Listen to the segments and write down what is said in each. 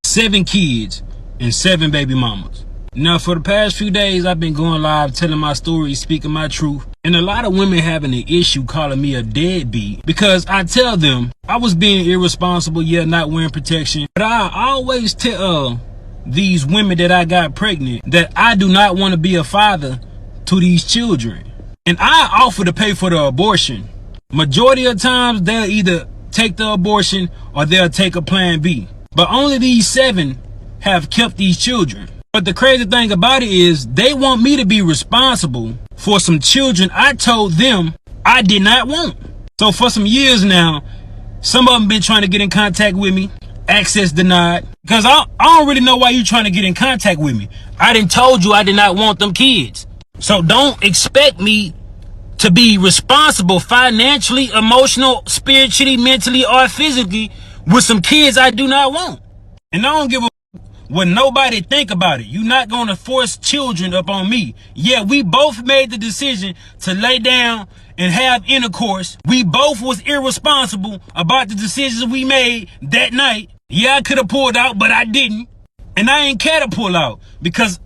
Seven kids and 7 baby mamas. Now, for the past few days, I've been going live, telling my story, speaking my truth. And a lot of women having an issue calling me a deadbeat because I tell them I was being irresponsible, not wearing protection. But I always tell these women that I got pregnant that I do not want to be a father to these children. And I offer to pay for the abortion. Majority of times, they'll either take the abortion or they'll take a plan B. But only these 7 have kept these children. But the crazy thing about it is they want me to be responsible for some children I told them I did not want. So for some years now, some of them been trying to get in contact with me, access denied. Because I don't really know why you trying to get in contact with me. I done told you I did not want them kids. So don't expect me to be responsible financially, emotional, spiritually, mentally, or physically with some kids I do not want. And I don't give a what nobody think about it. You're not going to force children up on me. Yeah, we both made the decision to lay down and have intercourse. We both was irresponsible about the decisions we made that night. Yeah, I could have pulled out, but I didn't. And I ain't care to pull out because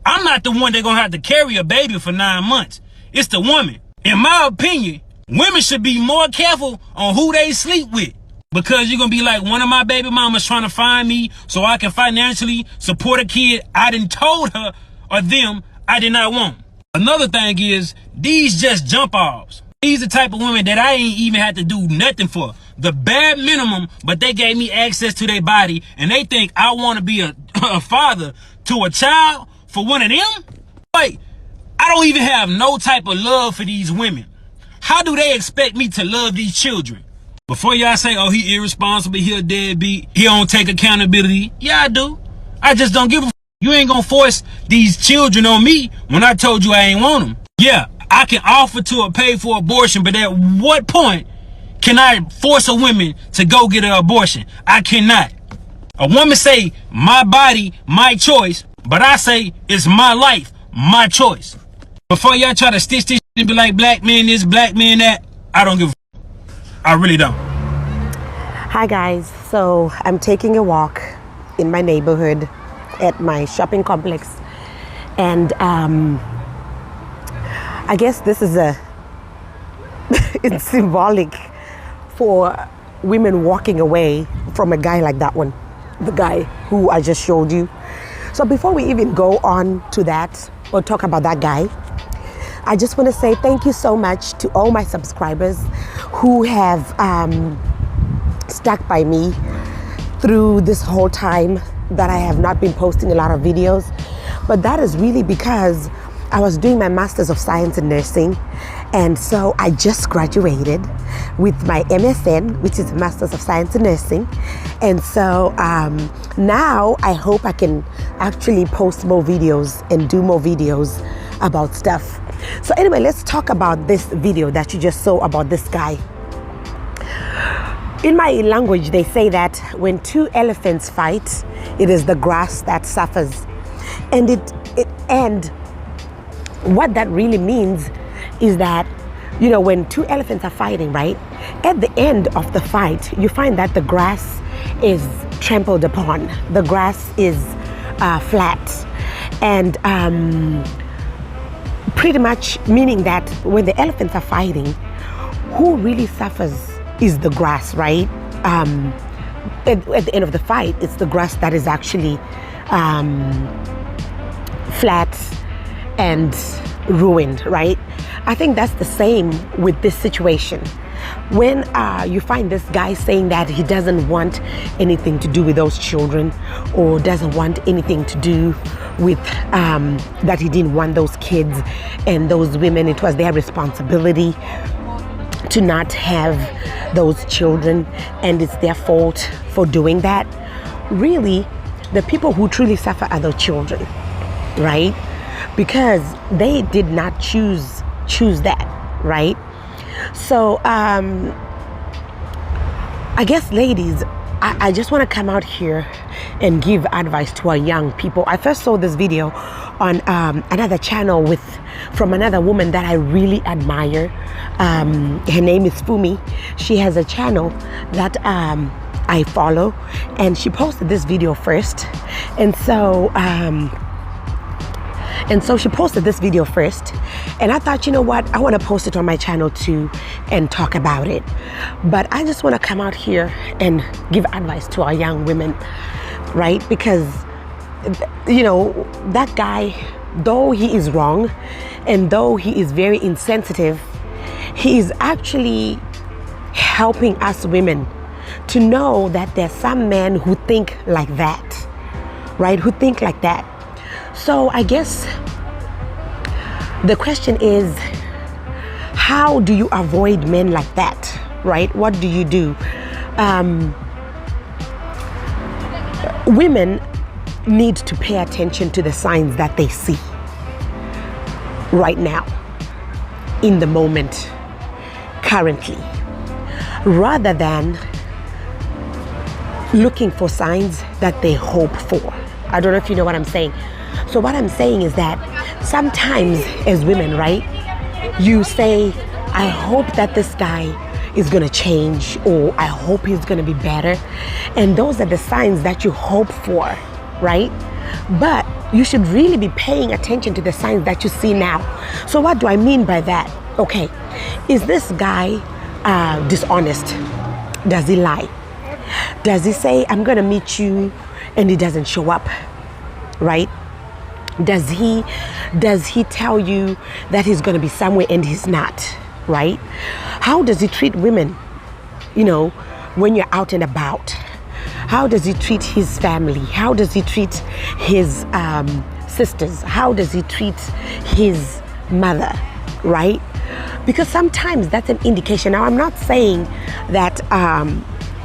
I'm not the one that's going to have to carry a baby for 9 months. It's the woman. In my opinion, women should be more careful on who they sleep with. Because you're going to be like, one of my baby mamas trying to find me so I can financially support a kid I done told her or them I did not want. Another thing is, these just jump offs. These the type of women that I ain't even had to do nothing for. The bare minimum, but they gave me access to their body and they think I want to be a father to a child for one of them? Like, I don't even have no type of love for these women. How do they expect me to love these children? Before y'all say, oh, he irresponsible, he a deadbeat, he don't take accountability. Yeah, I do. I just don't give a f. You ain't gonna force these children on me when I told you I ain't want them. Yeah, I can offer to pay for abortion, but at what point can I force a woman to go get an abortion? I cannot. A woman say, my body, my choice, but I say, it's my life, my choice. Before y'all try to stitch this and be like, black man this, black man that, I don't give a f. I really don't. Hi guys, so I'm taking a walk in my neighborhood at my shopping complex, and I guess this is it's symbolic for women walking away from a guy like that one, the guy who I just showed you. So before we even go on to that or talk about that guy, I just want to say thank you so much to all my subscribers who have stuck by me through this whole time that I have not been posting a lot of videos. But that is really because I was doing my Masters of Science in Nursing. And so I just graduated with my MSN, which is Masters of Science in Nursing. And so now I hope I can actually post more videos and do more videos about stuff. So anyway, let's talk about this video that you just saw about this guy. In my language, they say that when 2 elephants fight, it is the grass that suffers. And and what that really means is that, you know, when 2 elephants are fighting, right? At the end of the fight, you find that the grass is trampled upon. The grass is flat. And pretty much meaning that when the elephants are fighting, who really suffers is the grass, right? At the end of the fight, it's the grass that is actually flat and ruined, right? I think that's the same with this situation. When you find this guy saying that he doesn't want anything to do with those children or doesn't want anything to do with that he didn't want those kids and those women, it was their responsibility to not have those children and it's their fault for doing that. Really, the people who truly suffer are the children, right? Because they did not choose that, right? So I guess, ladies, I just want to come out here and give advice to our young people. I first saw this video on another channel from another woman that I really admire. Her name is Fumi. She has a channel that I follow, and she posted this video first. And so she posted this video first, and I thought, you know what, I want to post it on my channel too and talk about it. But I just want to come out here and give advice to our young women, right? Because, you know, that guy, though he is wrong and though he is very insensitive, he is actually helping us women to know that there's some men who think like that, right? Who think like that. So I guess the question is, how do you avoid men like that, right? What do you do? Women need to pay attention to the signs that they see right now, in the moment, currently, rather than looking for signs that they hope for. I don't know if you know what I'm saying. So what I'm saying is that sometimes as women, right, you say, I hope that this guy is going to change, or I hope he's going to be better. And those are the signs that you hope for, right? But you should really be paying attention to the signs that you see now. So what do I mean by that? Okay, is this guy dishonest? Does he lie? Does he say, I'm going to meet you, and he doesn't show up, right? Does he tell you that he's going to be somewhere and he's not, right? How does he treat women, you know, when you're out and about? How does he treat his family? How does he treat his sisters? How does he treat his mother, right? Because sometimes that's an indication. Now, I'm not saying that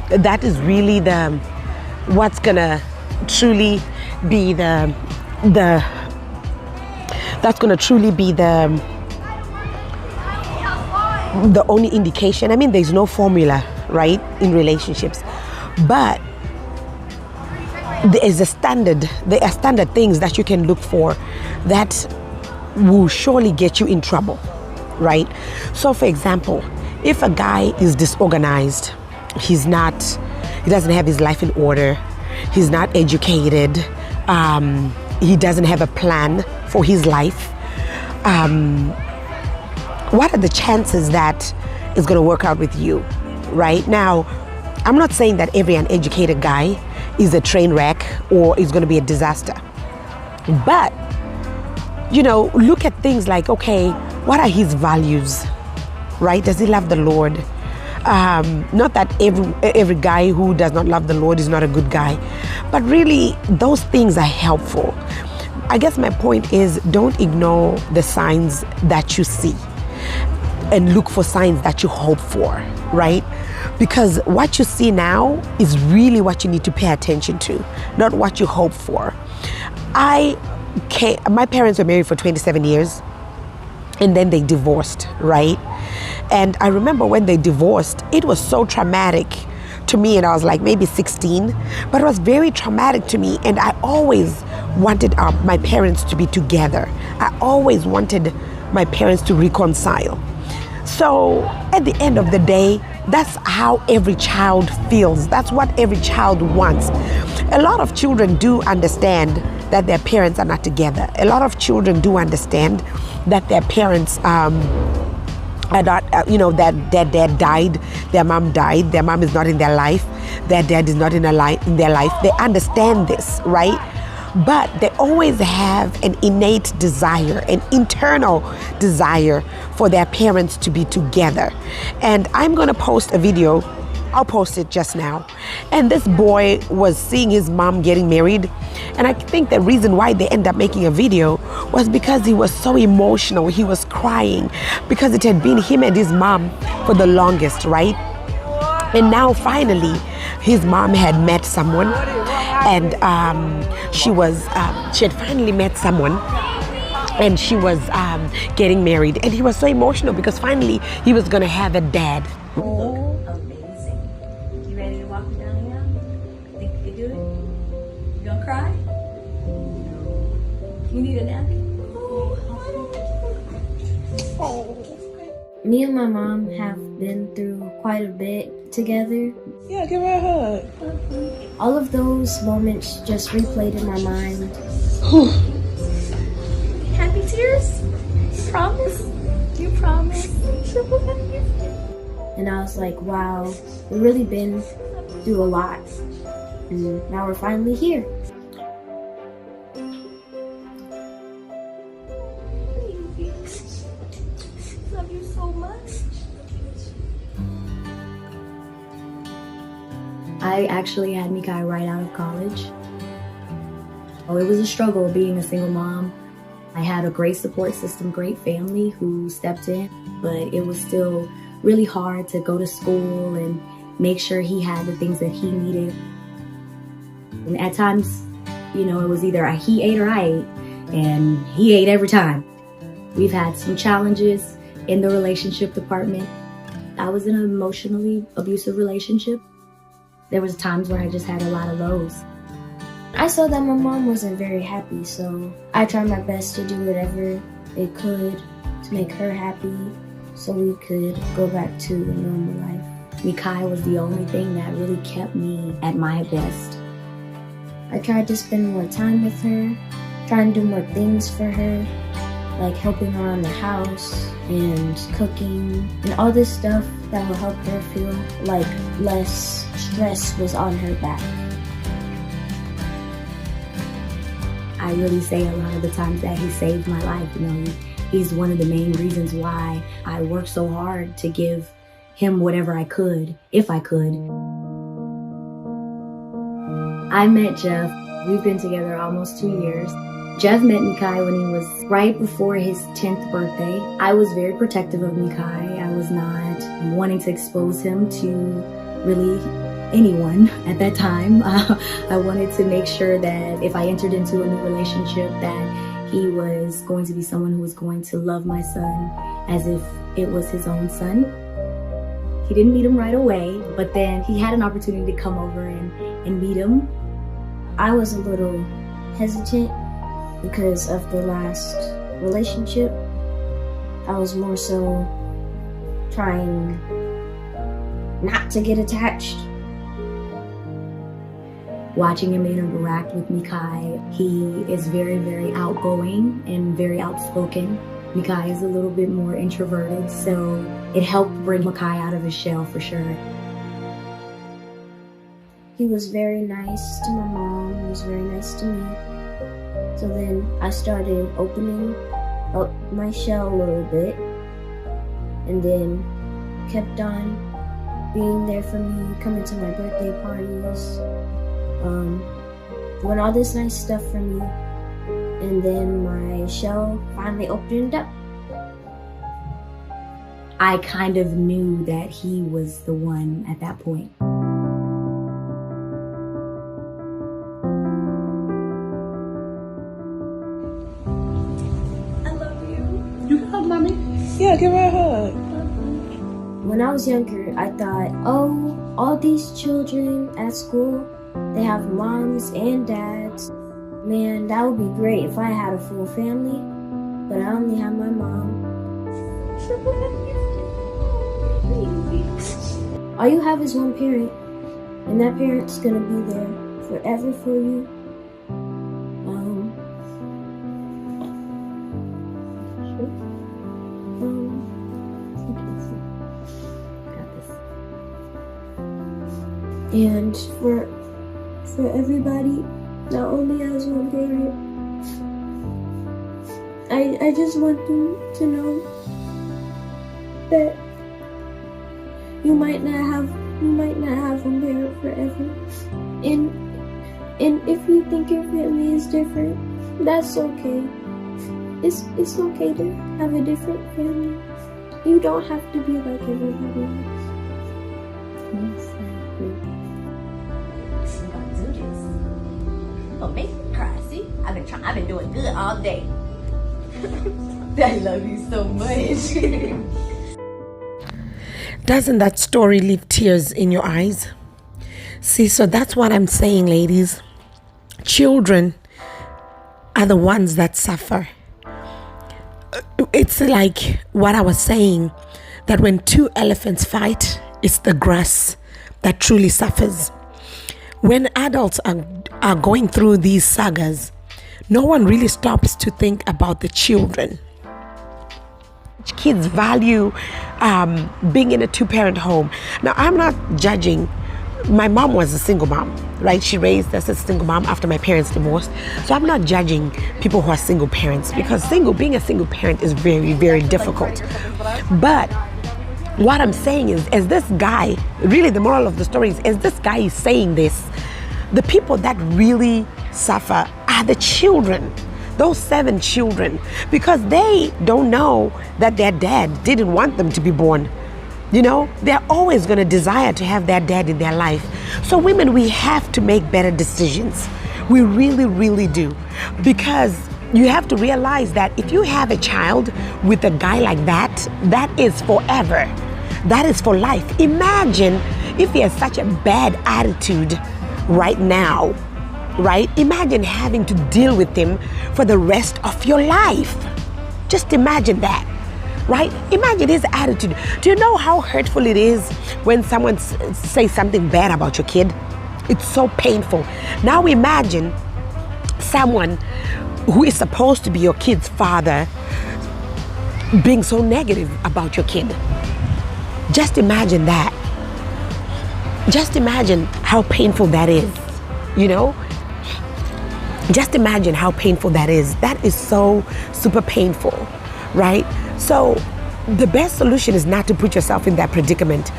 that is really what's gonna truly be that's going to truly be the only indication. I mean, there's no formula, right, in relationships, but there are standard things that you can look for that will surely get you in trouble, right? So for example, if a guy is disorganized, he doesn't have his life in order, he's not educated, he doesn't have a plan for his life, what are the chances that it's going to work out with you, right? Now, I'm not saying that every uneducated guy is a train wreck or is going to be a disaster. But, you know, look at things like, okay, what are his values, right? Does he love the Lord? Not that every guy who does not love the Lord is not a good guy, but really those things are helpful. I guess my point is, don't ignore the signs that you see and look for signs that you hope for, right? Because what you see now is really what you need to pay attention to, not what you hope for. My parents were married for 27 years and then they divorced, right? And I remember when they divorced, it was so traumatic to me, and I was like maybe 16, but it was very traumatic to me, and I always wanted my parents to be together. I always wanted my parents to reconcile. So at the end of the day, that's how every child feels. That's what every child wants. A lot of children do understand that their parents are not together. A lot of children do understand that their parents are not, that their dad died, their mom died, their mom is not in their life, their dad is not in their life. They understand this, right? But they always have an innate desire, an internal desire for their parents to be together. And I'm going to post a video. I'll post it just now. And this boy was seeing his mom getting married. And I think the reason why they ended up making a video was because he was so emotional. He was crying because it had been him and his mom for the longest, right? And now finally, his mom had met someone, and she had finally met someone, and she was getting married. And he was so emotional because finally he was going to have a dad. Oh, amazing. You ready to walk me down here? You need a napkin? Me and my mom have been through quite a bit together. Yeah, give her a hug. All of those moments just replayed in my mind. Happy tears? Promise? You promise? And I was like, wow, we've really been through a lot. And now we're finally here. Love you so much. I actually had Mikai right out of college. Oh, it was a struggle being a single mom. I had a great support system, great family who stepped in, but it was still really hard to go to school and make sure he had the things that he needed. And at times, you know, it was either he ate or I ate, and he ate every time. We've had some challenges in the relationship department. I was in an emotionally abusive relationship. There was times where I just had a lot of lows. I saw that my mom wasn't very happy, so I tried my best to do whatever it could to make her happy so we could go back to a normal life. Mikai was the only thing that really kept me at my best. I tried to spend more time with her, trying to do more things for her, like helping around the house and cooking and all this stuff that will help her feel like less stress was on her back. I really say a lot of the times that he saved my life. You know, he's one of the main reasons why I worked so hard to give him whatever I could, if I could. I met Jeff. We've been together almost 2 years. Jeff met Mikai when he was right before his 10th birthday. I was very protective of Mikai. I was not wanting to expose him to really anyone at that time. I wanted to make sure that if I entered into a new relationship that he was going to be someone who was going to love my son as if it was his own son. He didn't meet him right away, but then he had an opportunity to come over and meet him. I was a little hesitant because of the last relationship. I was more so trying not to get attached. Watching him interact with Mikai, he is very, very outgoing and very outspoken. Mikai is a little bit more introverted, so it helped bring Mikai out of his shell for sure. He was very nice to my mom, he was very nice to me. So then I started opening up my shell a little bit and then kept on being there for me, coming to my birthday parties, doing all this nice stuff for me, and then my shell finally opened up. I kind of knew that he was the one at that point. I love you. You can hug mommy. Yeah, give her a hug. When I was younger, I thought, oh, all these children at school, they have moms and dads. Man, that would be great if I had a full family, but I only have my mom. All you have is one parent, and that parent's gonna be there forever for you. And for everybody that only has one parent, I just want them to know that you might not have one parent forever. And if you think your family is different, that's okay. It's okay to have a different family. You don't have to be like everybody else. Don't make me cry. See, I've been doing good all day. I love you so much. Doesn't that story leave tears in your eyes? See, so that's what I'm saying, ladies. Children are the ones that suffer. It's like what I was saying, that when two elephants fight, it's the grass that truly suffers. When adults are going through these sagas, no one really stops to think about the children. Kids value being in a two-parent home. Now, I'm not judging. My mom was a single mom, right? She raised us as a single mom after my parents divorced. So I'm not judging people who are single parents, because being a single parent is very, very difficult. But what I'm saying is, as this guy, really the moral of the story is, as this guy is saying this, the people that really suffer are the children. Those 7 children, because they don't know that their dad didn't want them to be born. You know, they're always going to desire to have their dad in their life. So women, we have to make better decisions. We really, really do. Because you have to realize that if you have a child with a guy like that, that is forever. That is for life. Imagine if he has such a bad attitude right now, right? Imagine having to deal with him for the rest of your life. Just imagine that. Right? Imagine his attitude. Do you know how hurtful it is when someone says something bad about your kid? It's so painful. Now imagine someone who is supposed to be your kid's father being so negative about your kid. Just imagine that. Just imagine how painful that is, you know? Just imagine how painful that is. That is so super painful, right? So the best solution is not to put yourself in that predicament.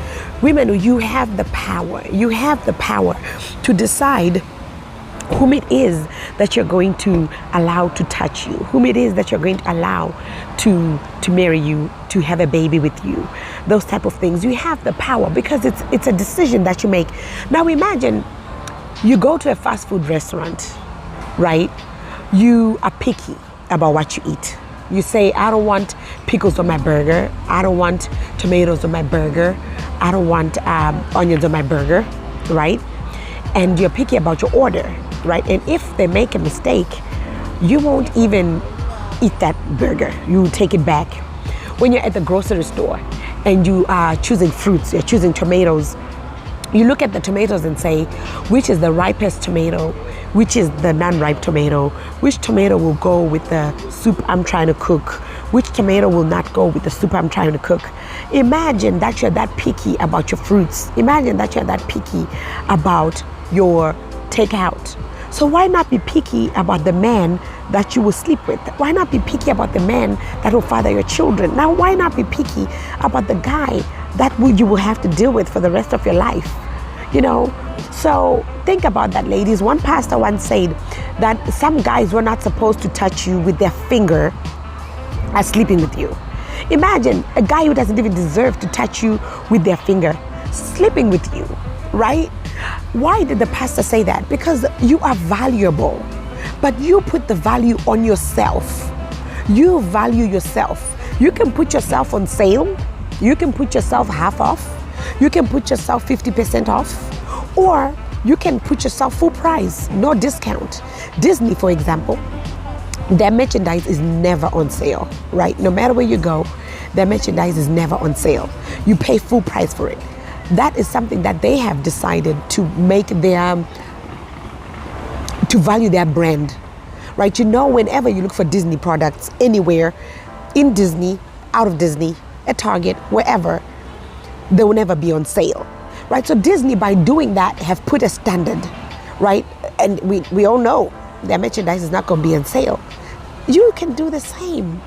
Women, you have the power. You have the power to decide whom it is that you're going to allow to touch you, whom it is that you're going to allow to marry you, to have a baby with you, those type of things. You have the power because it's a decision that you make. Now imagine you go to a fast food restaurant, right? You are picky about what you eat. You say, I don't want pickles on my burger. I don't want tomatoes on my burger. I don't want onions on my burger, right? And you're picky about your order, right? And if they make a mistake, you won't even eat that burger. You take it back. When you're at the grocery store and you are choosing fruits, you're choosing tomatoes, you look at the tomatoes and say, which is the ripest tomato? Which is the non-ripe tomato? Which tomato will go with the soup I'm trying to cook? Which tomato will not go with the soup I'm trying to cook? Imagine that you're that picky about your fruits. Imagine that you're that picky about your takeout. So why not be picky about the man that you will sleep with? Why not be picky about the man that will father your children? Now, why not be picky about the guy that you will have to deal with for the rest of your life? You know, so think about that, ladies. One pastor once said that some guys were not supposed to touch you with their finger as sleeping with you. Imagine a guy who doesn't even deserve to touch you with their finger sleeping with you, right? Why did the pastor say that? Because you are valuable, but you put the value on yourself. You value yourself. You can put yourself on sale. You can put yourself half off. You can put yourself 50% off, or you can put yourself full price, no discount. Disney, for example, their merchandise is never on sale, right? No matter where you go, their merchandise is never on sale. You pay full price for it. That is something that they have decided to make to value their brand, right? You know, whenever you look for Disney products anywhere, in Disney, out of Disney, at Target, wherever, they will never be on sale, right? So Disney, by doing that, have put a standard, right? And we all know their merchandise is not going to be on sale. You can do the same,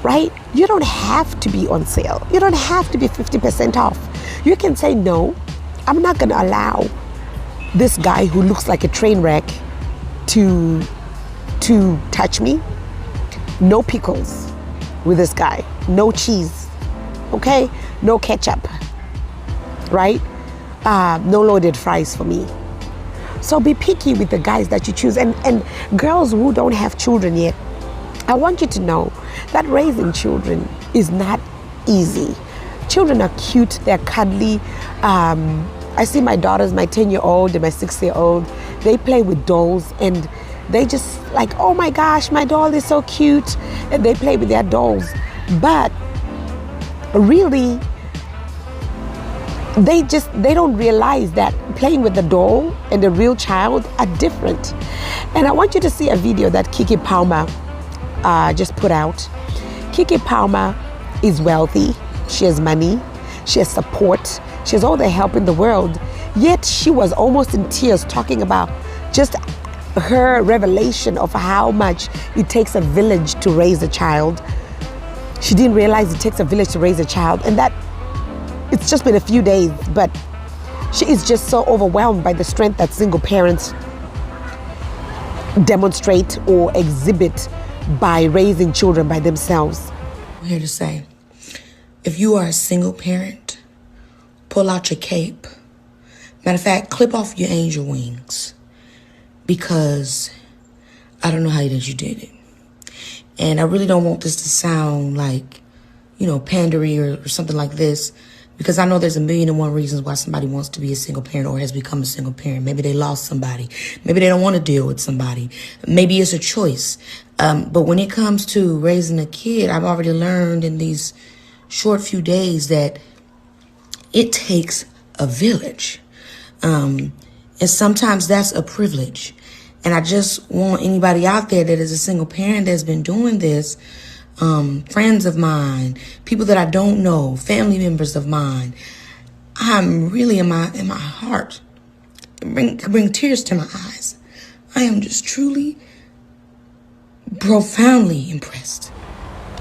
right? You don't have to be on sale. You don't have to be 50% off. You can say, no, I'm not going to allow this guy who looks like a train wreck to touch me. No pickles with this guy. No cheese, okay? No ketchup, right? No loaded fries for me. So be picky with the guys that you choose. And girls who don't have children yet, I want you to know that raising children is not easy. Children are cute, they're cuddly. I see my daughters, my 10-year-old and my 6-year-old, they play with dolls and they just like, oh my gosh, my doll is so cute, and they play with their dolls. But really, they don't realize that playing with the doll and the real child are different. And I want you to see a video that Kiki Palmer just put out. Kiki Palmer is wealthy, she has money, she has support, she has all the help in the world, yet she was almost in tears talking about just her revelation of how much it takes a village to raise a child. She didn't realize it takes a village to raise a child, and that it's just been a few days, but she is just so overwhelmed by the strength that single parents demonstrate or exhibit by raising children by themselves. I'm here to say, if you are a single parent, pull out your cape. Matter of fact, clip off your angel wings, because I don't know how it is you did it. And I really don't want this to sound like, pandery or something like this, because I know there's 1,000,001 reasons why somebody wants to be a single parent or has become a single parent. Maybe they lost somebody. Maybe they don't want to deal with somebody. Maybe it's a choice. But when it comes to raising a kid, I've already learned in these short few days that it takes a village. And sometimes that's a privilege. And I just want anybody out there that is a single parent that's been doing this, friends of mine, people that I don't know, family members of mine, I'm really in my heart, bring tears to my eyes. I am just truly, profoundly impressed.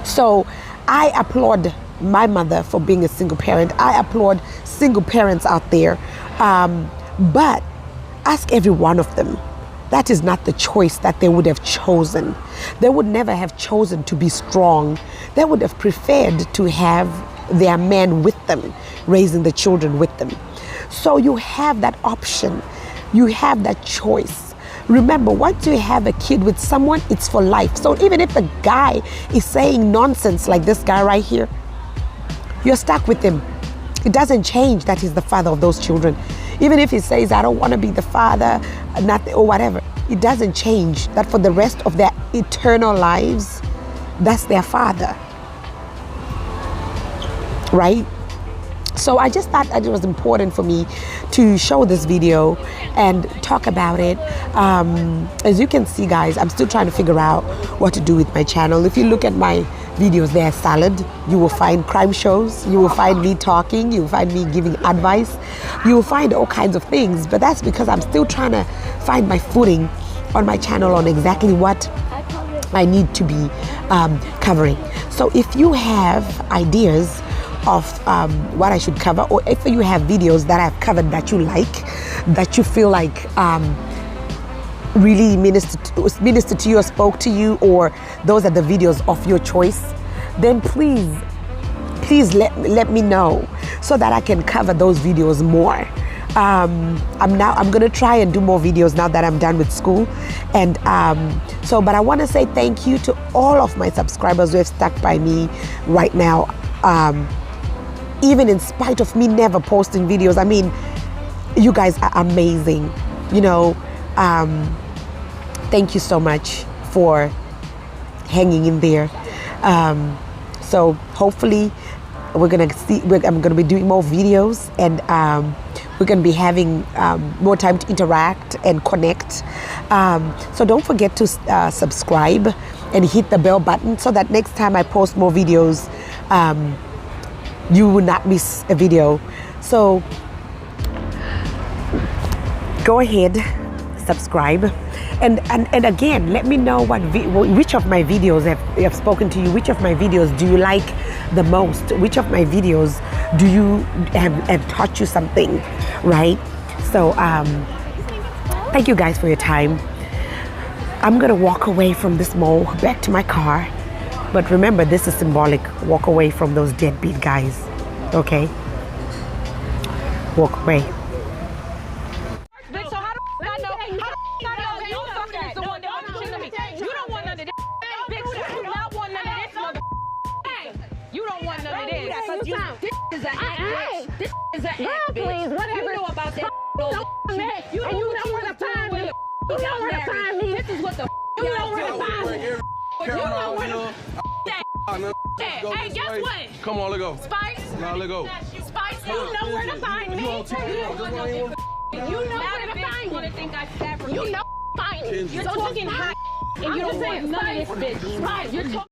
So I applaud my mother for being a single parent. I applaud single parents out there. But ask every one of them. That is not the choice that they would have chosen. They would never have chosen to be strong. They would have preferred to have their man with them, raising the children with them. So you have that option. You have that choice. Remember, once you have a kid with someone, it's for life. So even if the guy is saying nonsense like this guy right here, you're stuck with him. It doesn't change that he's the father of those children. Even if he says, I don't want to be the father, or whatever, it doesn't change that for the rest of their eternal lives, that's their father. Right? So I just thought that it was important for me to show this video and talk about it. As you can see, guys, I'm still trying to figure out what to do with my channel. If you look at my videos, they're solid. You will find crime shows. You will find me talking. You will find me giving advice. You will find all kinds of things. But that's because I'm still trying to find my footing on my channel on exactly what I need to be covering. So if you have ideas of what I should cover, or if you have videos that I've covered that you like, that you feel like really ministered to you or spoke to you, or those are the videos of your choice, then please let me know so that I can cover those videos more. I'm gonna try and do more videos now that I'm done with school, and but I want to say thank you to all of my subscribers who have stuck by me right now, even in spite of me never posting videos. I mean, you guys are amazing. Thank you so much for hanging in there. So hopefully I'm gonna be doing more videos, and we're gonna be having more time to interact and connect. So don't forget to subscribe and hit the bell button so that next time I post more videos, you will not miss a video. So go ahead, subscribe, and again, let me know which of my videos have spoken to you. Which of my videos do you like the most? Which of my videos do you have taught you something, right? So thank you guys for your time. I'm gonna walk away from this mall back to my car, but remember, this is symbolic. Walk away from those deadbeat guys, okay? Walk away. Please, whatever. You know about that. You know what the time is. You know where to find me. This is what the you know where to find me. You know where to Hey, guess what? Come on, let go. Spice. Now let go. Spice, you know where to find me. You know where to find me. You know find me. You're talking hot and you don't want none of this bitch. Spice, you're talking